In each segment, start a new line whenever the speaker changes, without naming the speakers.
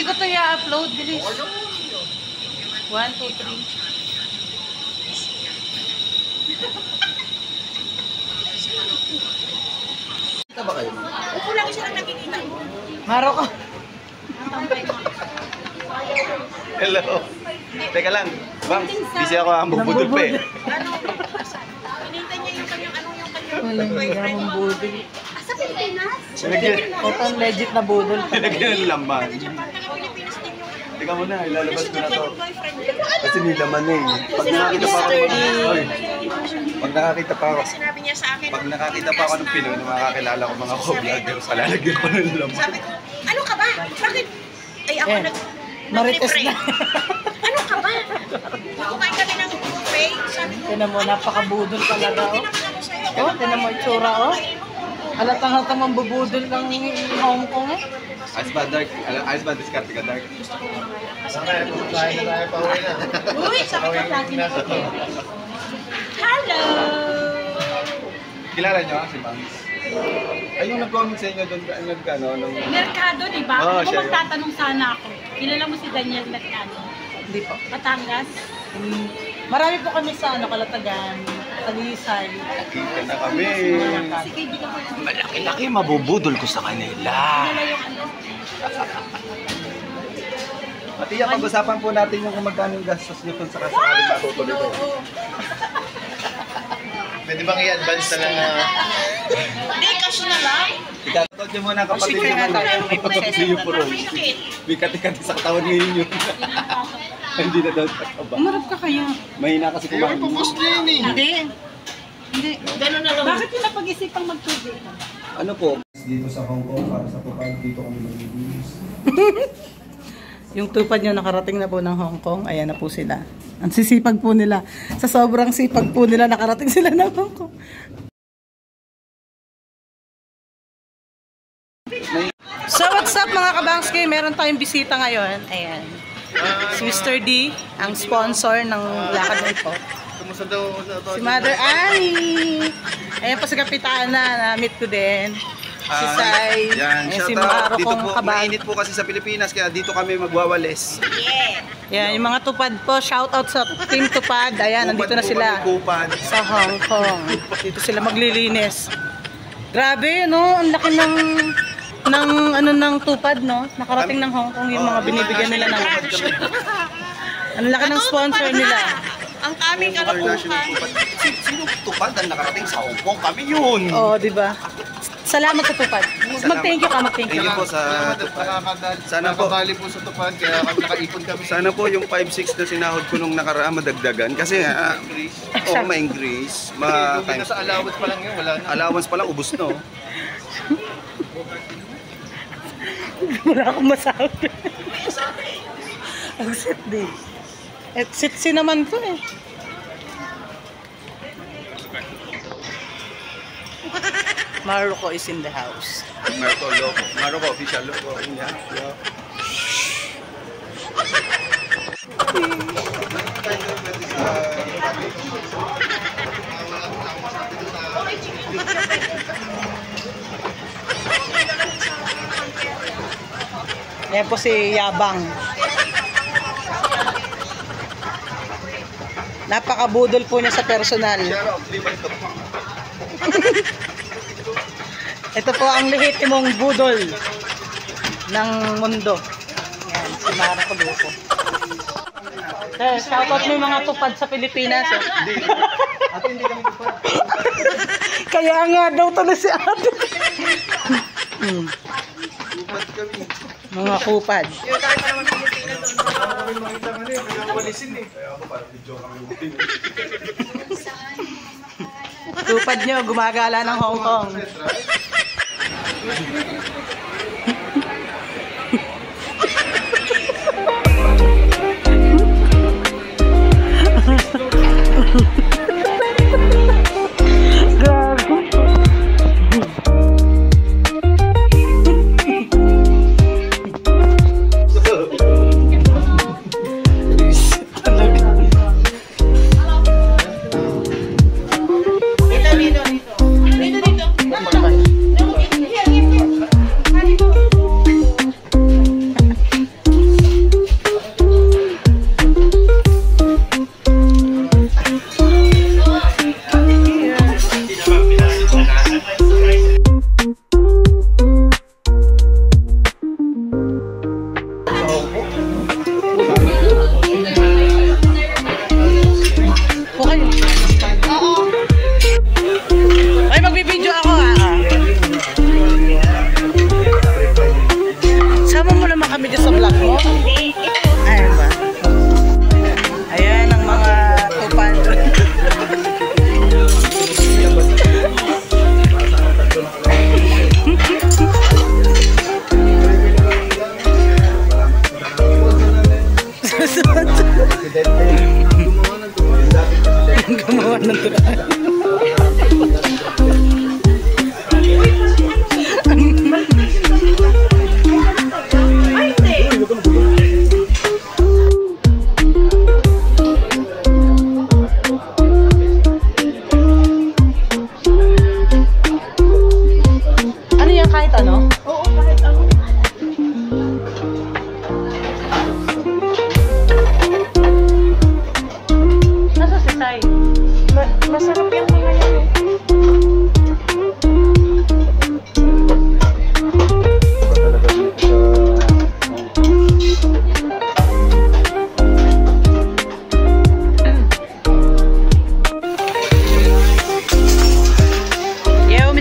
ko to i-upload, bilis. 1, 2, 3.
Kita ba kayo?
Upo lang siya ang nakikita mo.
Maro ko.
Hello. Teka lang. Bang, busy ako ang bubudol pa eh.
Hinintay niya yung kanyang
Walang
boyfriend.
budol.
Sa Pilipinas?
Total legit na budol.
Pinagyan ng laman.
Pilipinas din yung
Teka muna, ilalabas ko na to.
boyfriend.
Kasi may laman na eh. Pag nakakita pa ako Oy, pag nakakita pa ako,
Sinabi niya sa akin.
pag nakakita pa ako ng Pinoy na makakilala ko mga co-vlogger, palalagyan ko ng laman.
Sabi ko, ano ka ba? Bakit? Ay, ako
Marites na.
Ano ka ba? Kumain kami ng buffet. Sabi ko,
Tinan mo, napakabudol talaga, oh.
tinaman ako sa'yo.
Oh, tinan mo itsura, oh. Halatang-halatang mambubudol ng Hong Kong, eh.
Ayos ba, Dark? Ayos ba, diskarte ka, Dark?
Uy, sabi ko lagi na ito. Hello!
Kilala niyo si Bangs? Ay, yung nag-comment sa inyo doon, nung...
Mercado, di ba?
Oo,
Ako
siya yun.
magtatanong sana ako. Kilala mo si Daniel Mercado?
Hindi po.
Batangas?
Marami po kami sa Kalatagan, Talisay.
Kita na kami.
Si kaibigan ko yung
Malaki-laki mabubudol ko sa kanila.
kilala yung ano.
Matiya, pag-usapan po natin yung kung magkano yung gastos niyo kung sakasakaling matutuloy ko. Pwede bang i-advance na lang?
Hindi, cash na lang.
Ikatot niyo muna kapatid
Sige,
niyo.
nga tayo, may proseso.
Yung puro. May kati-kati sa katawan ngayon yun. Hindi na daw kakaba.
Umarap ka kaya.
Mahina kasi kumain.
Hindi. Hindi.
Ganun na lang.
Bakit yung napag-isipang magtubig?
Ano po? Dito sa Hong Kong, para sa Pupad, dito kami mag-release.
Yung tupad nyo nakarating na po ng Hong Kong, ayan na po sila. Ang sisipag po nila. Sa sobrang sipag po nila, nakarating sila ng Hong Kong. So what's up mga kabangski? Meron tayong bisita ngayon. Ayan. Si Mr. D, ang sponsor ng lakad na ito. Si Mother Annie. Ayan po si Kapitana, na-meet ko din. Si Sai.
Yan,
Ayan,
shout
si
out.
Maro
Dito
kong
po,
kabal.
mainit po kasi sa Pilipinas, kaya dito kami magwawalis.
Yan, yung mga tupad po, shout out sa Team Tupad. Ayan, nandito na sila
Kupad.
sa Hong Kong. Dito sila maglilinis. Grabe, no? Ang laki ng tupad, no? Nakarating ng Hong Kong yung mga binibigyan nila ng... Ang laki ng sponsor nila.
Ang kaming
International
kalapukan.
Kupad. Sino tupad ang nakarating sa Hong Kong? Kami yun!
Oo, di ba? Salamat sa tupad. Mag-thank you ka, mag-thank you.
Thank you po sa tupad. Sana po,
po sa tupad, kaya nakaipon kami.
sana po yung 5-6 na sinahod ko nung nakaraan madagdagan. Kasi may increase.
Hindi na sa allowance pa lang yun, wala na.
Allowance pa lang, ubus no.
Wala akong masabi. Ang sit din. Sit naman to eh. Marco is in the house.
Marco official logo.
Yan po si Yabang. Napakabudol po niya sa personal. Ito po ang lehitimong budol ng mundo. Yan, si Marco Luco. Shoutout mo yung mga tupad sa Pilipinas. Eh.
Ate, hindi kami tupad.
Kaya nga daw to na si ate.
Tupad kami.
Mga kupad.
Yung tayo pa naman Pilipinas doon.
Kami makita ka rin, pinawalisin eh. Kaya ako parang video kami.
Tupad nyo, gumagala ng Hong Kong.
Dito.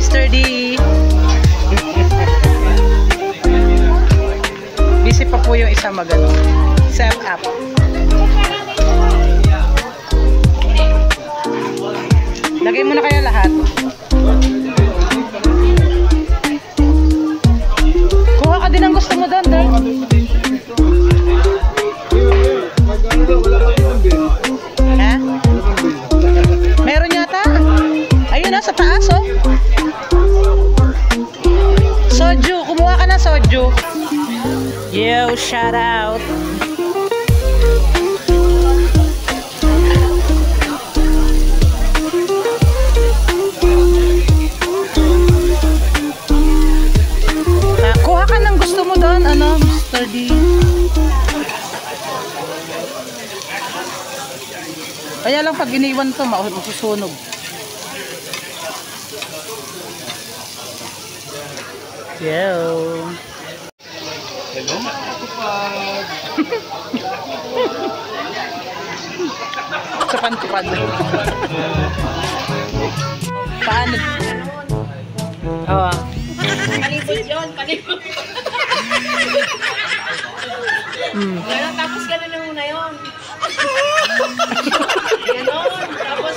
Mr. D. Busy pa po yung isa magano. Set up. Lagay mo na kaya lahat. Kuha ka din ang gusto mo doon, Dad. Ha? Meron yata. Ayun na, sa taas, oh. Soju. Kumuha ka na soju. Yo, shout out. Kuha ka ng gusto mo doon, ano, Mr. D. Kaya lang pag iniwan to, masusunog. Yo.
Hello, matupad.
Tupad-tupad. Paano? Oo.
Palibot yun, palibot. Ganon, tapos ganon na muna yun. Ganon, tapos...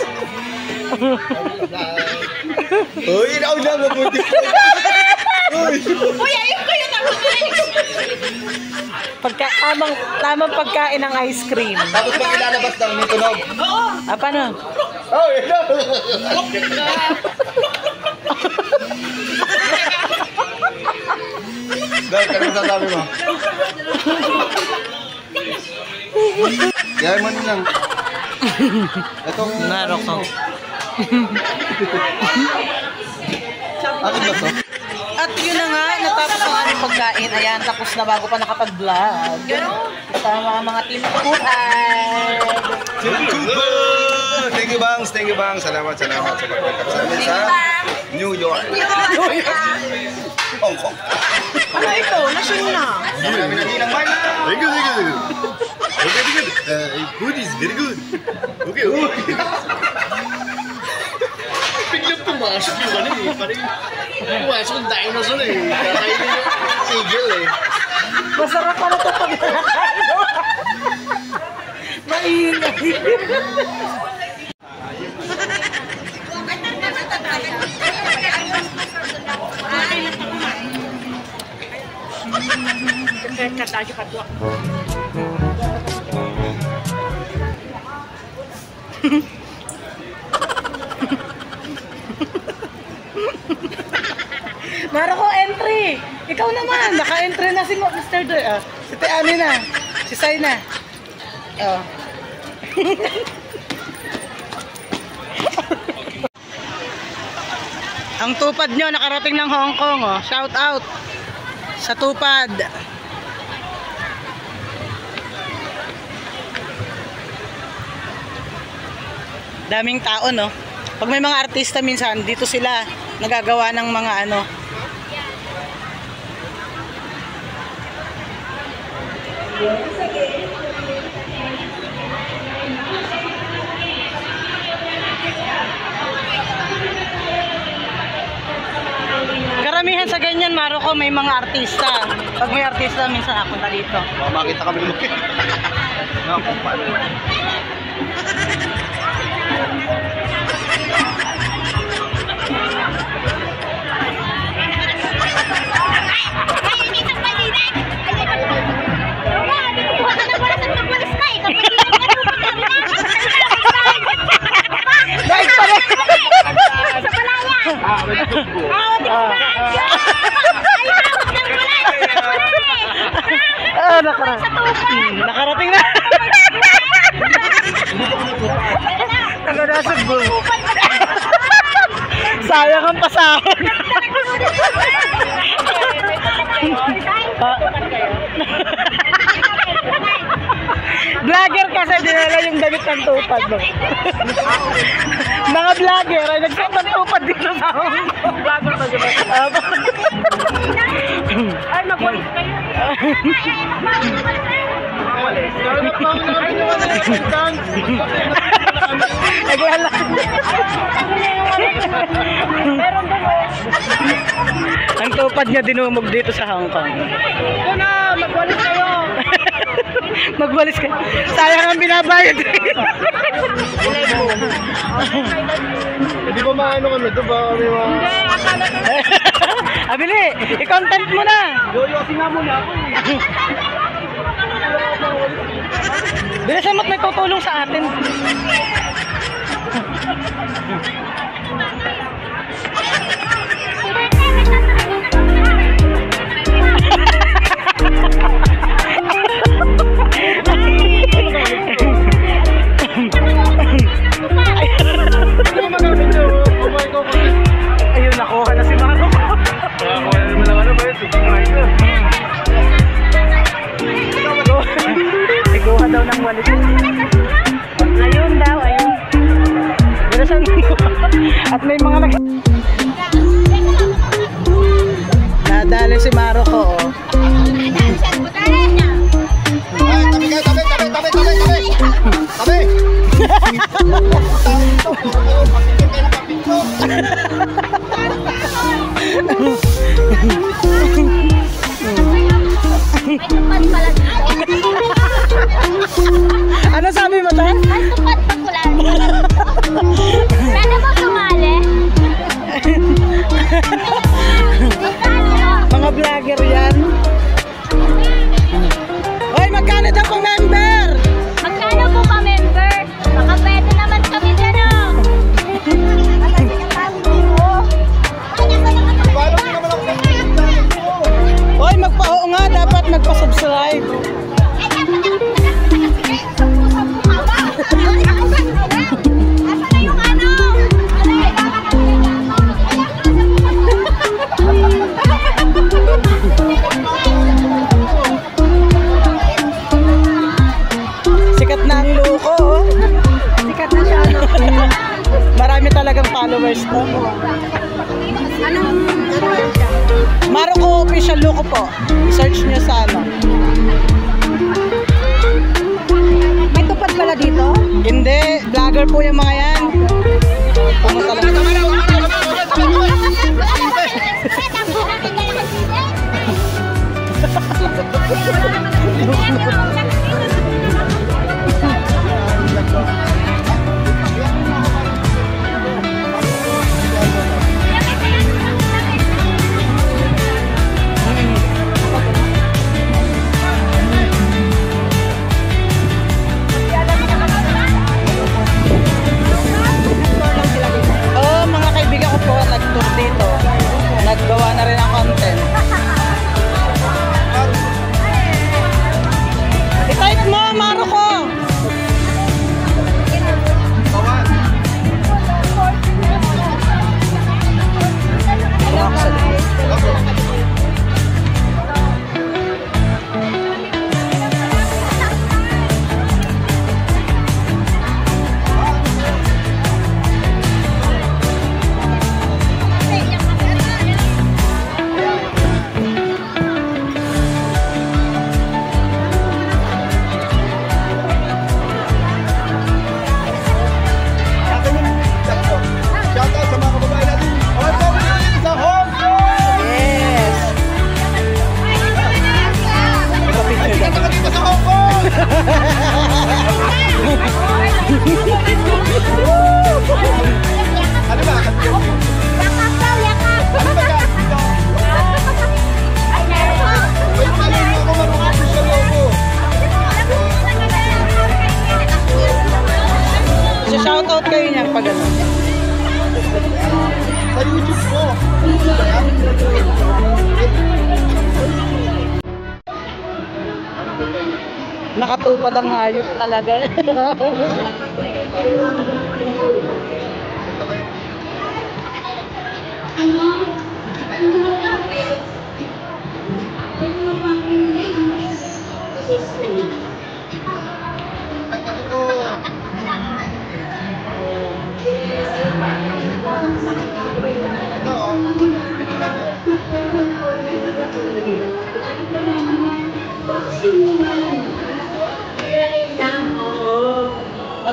Uy, ikaw na, mabuti.
Uy, ayun ko yun ako guys!
Tamang pagkain ng ice cream.
Tapos pag ilalabas ng may tunog.
Oo!
Ah, paano?
Oh, yun na. Dahil, kaya masasabi mo? Kaya mo lang. Itong...
Narok ko.
Akin ba to?
At yun na nga, natapos ang aming pagkain. Ayan, tapos na bago pa nakapag-vlog. Kasama ang mga team Kupad.
Thank you, Bangs. Thank you, Bangs. Salamat sa pagkakap sa amin sa New York. Hong Kong.
Ano ito? Nasyon na.
Marami na din ang mana.
Thank you, thank you. Okay, good. Food is very good. Okay, okay. Biglang pumasok yung ano eh. Parang pumasok yung dinosaur eh. Kakainin yung eagle eh.
Masarap pa na ito pag nakakain mo. Maingay.
Katadyo ka to.
Marco, entry! Ikaw naman, naka-entry na si Mr. D. Si Tiani na. Si Sai na. Oh. Ang tupad nyo, nakarating ng Hong Kong. Oh. Shout out sa tupad. Daming tao, no? Pag may mga artista minsan, dito sila nagagawa ng mga ano. Karamihan sa ganyan, Marco, may mga artista. Pag may artista, minsan ako na dito.
Makita kami ng mga. Naku, paano?
Nakarating na. Naganasag mo. Sayang ang pasahod. Vlogger kasi dinala yung damit ng tupad mo. Mga vlogger ay nagsuot ng tupad dito sa Hong Kong. Vlogger na diba?
Ay, mag-walis kayo.
Kaya nagpangin namin yung ano yung dance.
Naglalakad. Ang tupad niya dinumog dito sa Hong Kong.
Ito na, magwalis kayo.
Magwalis ka. Sayang ang binabayad.
Hindi ba maano kami? Ito ba kami mga...
Hindi, akala ko.
Abili, i-content mo na.
Yoyosin nga muna ako eh.
Bilisan mo't may tutulong sa atin. Ayun, nakuha na si Maro.
Nakakuha na naman lang ano ba yun?
Ikuha daw ng walis. Ayun daw, ayun. Bilisan mo. At may mga nadali si Maro ko, oh.
Ay, tabi kayo, tabi! Tabi!
Ano sabi mo, Tan?
Tupat pa ko lang. Pwede mo sumali?
Mga vlogger yan. Hoy, magkano daw po member?
Magkano po ka member? Baka pwede naman kami dyan oh.
Hoy, magpa-oo nga, dapat magpa-subscribe.
Asa na yung ano?
Sikat na ang luko, oh.
Sikat na siya.
Marami talagang followers to.
Anong
Maro ko official luko po. Search nyo sa ano.
may tupad pala dito?
Hindi, vlogger po yung mga yan. Pumunta lang. Oh, mga kaibigan ko po, nag-tour dito. Naggawa na rin ang content. I-type mo, Maro ko!
Shoutout sa mga kababayan natin. Sa Hong Kong!
Yes! Ipapicture daw.
Kita dito sa Hong Kong! Ano ba?
Yakap daw, yakap.
Ano ba yan? Dito? Wait, pala hindi ako marunong official logo.
So, shoutout kayo niyan pag ano.
Sa YouTube ko.
Nakatupad ang hayop talaga.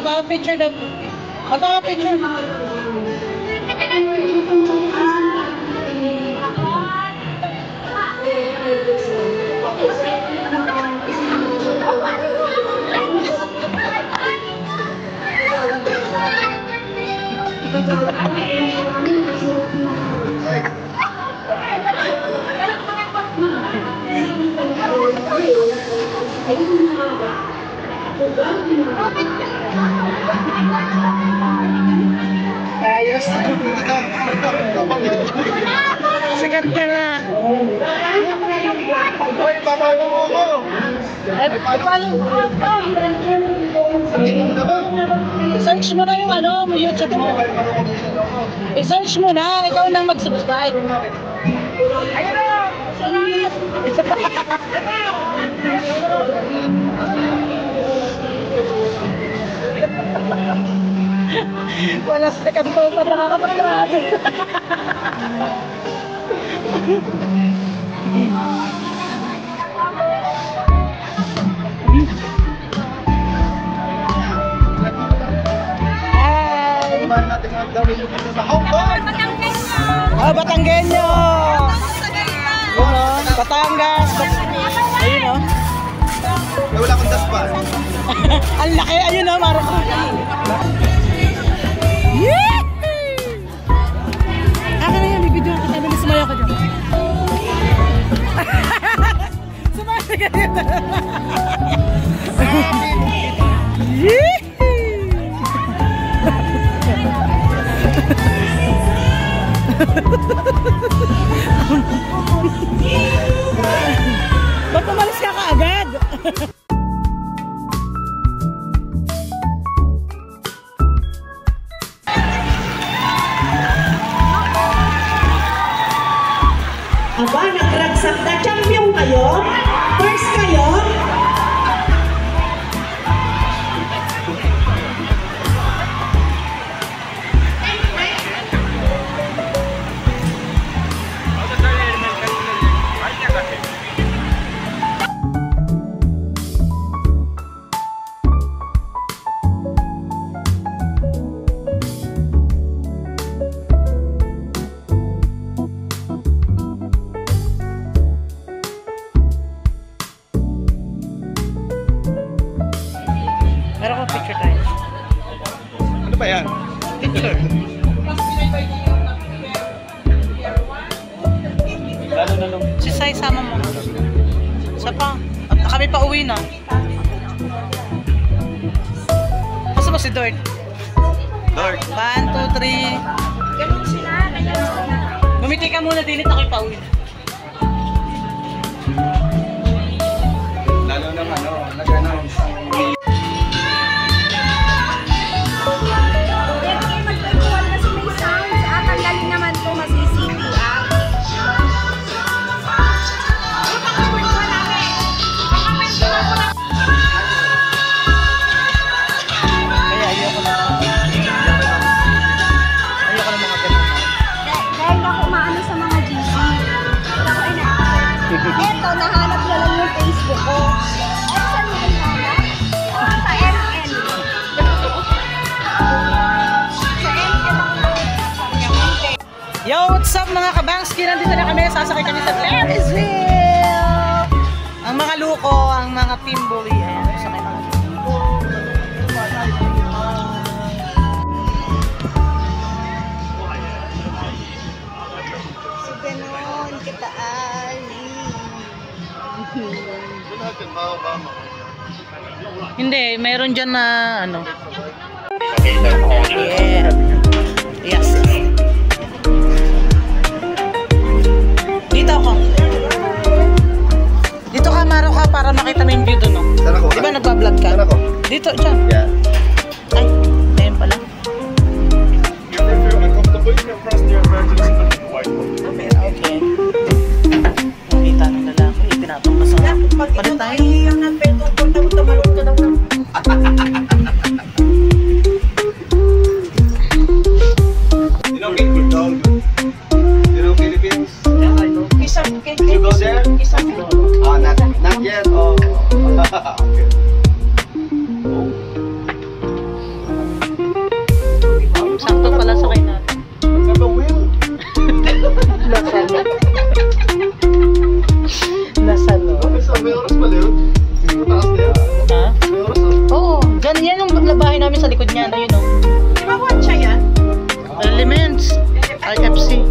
Magpapicture daw. Magpapicture. Ayos. Sikat ka na.
Uy, papalo mo ko!
Search mo na yung YouTube mo. I-search mo na, ikaw nang mag-subscribe. Ayun na! Wala sa kanto pa nakakapaglahat. Batanggenyo! Batangas! Ayun o.
Wala akong daspan.
Ang laki! Ayun o, Maro ko. Akin na yan, bibidyo ako. Sabi na sumaya ko dyan. Sumaya ka dyan. Ba't umalis ka kaagad?
Aba, nagragsak na. Champion kayo? First kayo?
Meron ko picture tayo.
Ano ba yan? Picture.
Si Sai, sama mo. Isa pa. Kami pa uwi na. Basta ba si Dort?
Lord.
1, 2, 3.
Ganun sila.
Bumiti ka muna, dilit ako pa uwi na.
Lalo ng nag-announce ang
Magpapawal kasi may sounds. At ang galing naman ito masisiti.
Kaya ayoko na. Ayoko na mga ganun.
Dahil ako maano sa mga GC. Ako eto, nahanap na lang yung Facebook ko. At saan mo nahanap? Sa MN. Sa MN ako.
Yo, what's up mga kabangski? Nandito na kami. Sasakay kami sa Ferrisville. Ang mga luko, ang mga team bully. Ayan, sasakay na.
Si Ganon, kita Ali.
Hindi, meron dyan na Yeah. Yes. Dito ako. Dito ka, Maro ka, para makita mo yung view doon, no?
Saan ako?
Di ba nagbablog ka?
Saan ako?
Dito, dyan.
Yeah.
Ay, ayun pala. Okay. Nakita ng lalaki, pinatong ka sa... Palit tayo.
You know Philippines? You go there? Not yet. Oh. Okay.
pala sakay natin.
Sabi, Will.
Lasalo. Lasalo.
May oras pala yun. Mataas na yan.
Ha?
May oras na.
Oo, dyan yan yung labahin namin sa likod niya. Ayun o.
Di ba one siya yan?
Elements. IFC.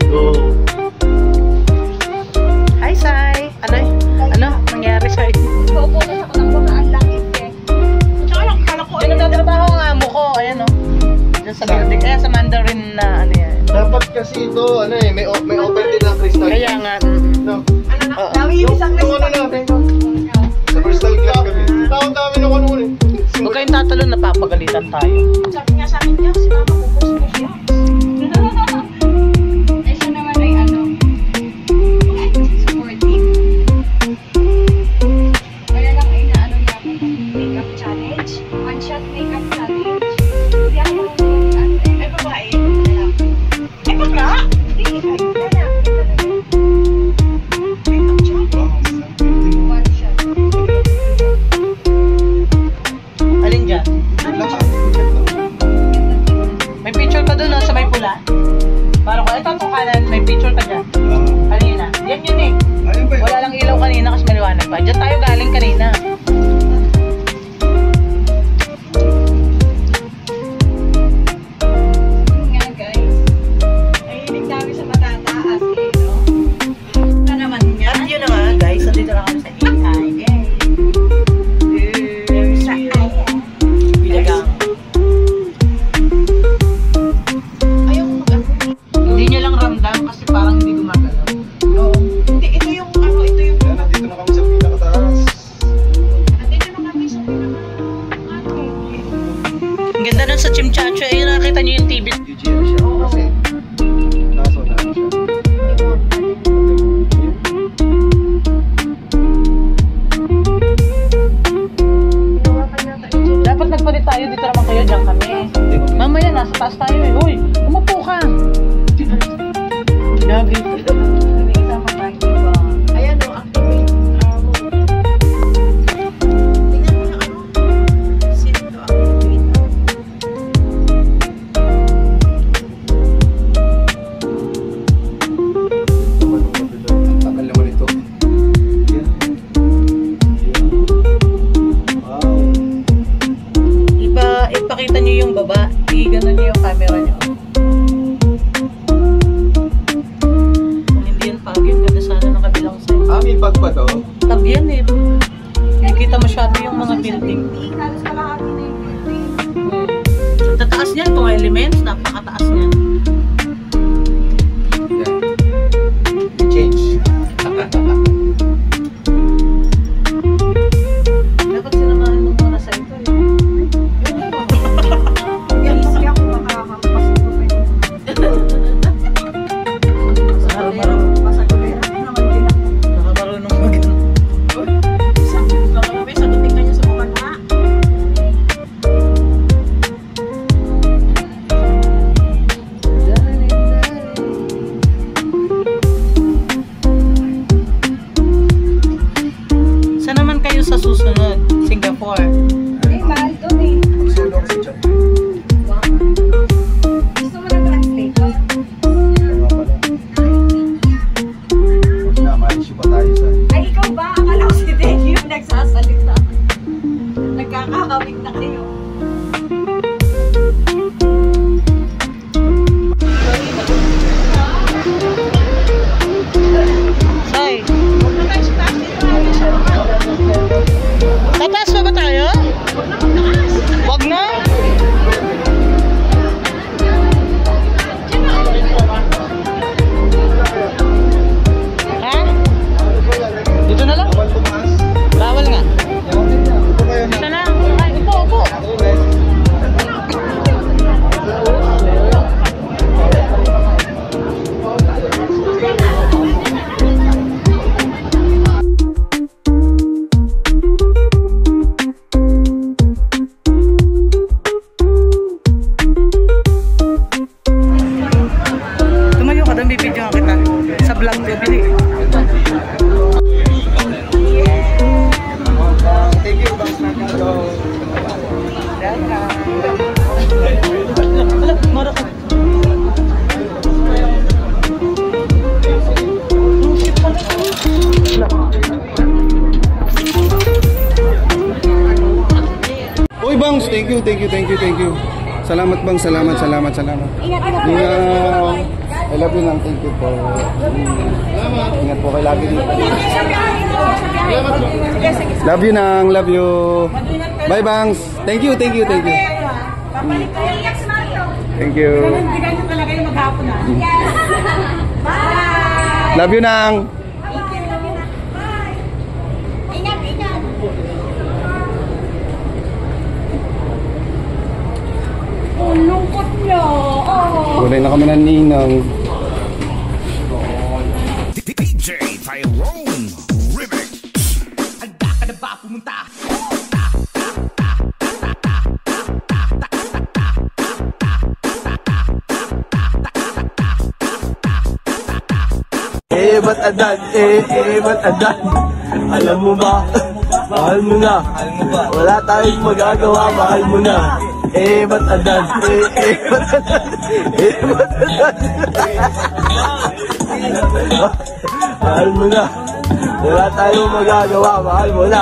Go.
Hi, Sai. Ano nangyari, Sai?
Focus ako ng mga ang langit eh.
Tsaka lang, kala ko,
Yung nagtatrabaho ang amo ko. Ayan o. Diyan sa building. Kaya sa Mandarin na ano yan.
Dapat kasi ito, ano eh, may open din ang crystal.
Kaya nga.
No.
ano na,
Oo.
dami yung isang
Yung ano natin, sa crystal glass kami. Tawag dami ng ano eh.
Huwag kayong tatalon, napapagalitan tayo.
Sabi nga sa akin niya, si mama pupos mo siya.
Eh, siya naman ay ano, supportive. Kaya lang ay naano niya ako, makeup challenge. One shot makeup challenge. Hindi ako marunong
Eh, babae. Eh, bakla?
Hindi, ay lalaki talaga. One shot.
Alin dyan? May picture ka doon, no? Sa may pula. Parang ko, ito itong kanan, may picture ka dyan. Kanina. Yan yun eh.
Ayun ba yun?
Wala lang ilaw kanina kasi maliwanag pa. Diyan tayo galing kanina.
Yun nga guys.
Ay, hinig namin sa matataas eh, no? Ano naman yan?
At yun na nga, guys. Nandito na kami sa AI.
Sa kaya.
Bilagang.
Ayaw ko mag-ako.
Hindi niya lang ramdam kasi parang hindi gumagalaw.
Oo. Hindi, ito yung, ano, ito yung,
Yan, nandito na kami sa pinakataas.
nandito na kami sa pinaka, ano,
Ang ganda nun sa Chimchacho. Ayun, nakita niyo yung TV.
UGM siya. Kasi, kaso na siya.
ginawa ka yata yung
Dapat nagpalit tayo. Dito naman kayo. Diyan kami. Mamaya, nasa taas tayo eh. Uy, umupo ka. Gabi.
may isang kapag, diba? Ayan o, activate. Tingnan mo yung ano. Sino to activate?
Tagal naman ito. Yan. Wow.
Ipakita niyo yung baba. I-ganon niyo yung camera niyo. Kung hindi yan pagin, ganda sana ng kabilang side.
May bag pa to?
Tab yan eh. Nakikita masyado yung mga building.
Halos kalahati na yung building.
Sa tataas niyan, itong elements, napakataas niyan.
Yan. Change.
Dapat sinamahan mo muna sa ito eh.
Easy ako makakampas ito pa yun. Pasagulera naman din ako.
Nakamarunong mag-
Baka may sagutin ka niya sa bumana.
Saan naman kayo sa susunod? Singapore.
Eh, mahal doon eh.
Solo ako sa chat.
Wow. Gusto mo na translator?
Kaya pala. Huwag na, ma-issue pa tayo sa...
Ay, ikaw ba? Akala ko si Dave yung nagsasalita. Nagkakakawig na kayo.
Say, tataas pa ba tayo? Wag na. Ha? Dito na lang.
Bawal tumaas.
Bawal nga.
Ito kayo
Dito
na.
na. Ay, upo. Tumayo ka doon, bibidyo kita. Sa vlog ko, bili.
Thank you, Bang Nagado.
Wala,
thank you. Salamat bang, salamat.
Ingat na po.
I love you nang, thank you po. Ingat po kayo lagi dito. Love you nang, love you. Bye bangs. Thank you.
Ingat, Mario.
Thank you.
Bigay nyo talaga yung maghapon na.
Yes. Bye.
Love you nang.
Ingat. Oh, lungkot niya. Oh.
Kulay na kami ng ninang.
DJ Tyrone Remix. Handa ka na ba pumunta?
Ba't adan? Ba't adan? Alam mo ba? Mahal mo na. Wala tayong magagawa, mahal mo na. Ba't adan? Ba't adan? Ba't adan? Mahal mo na. Wala tayong magagawa, mahal mo na.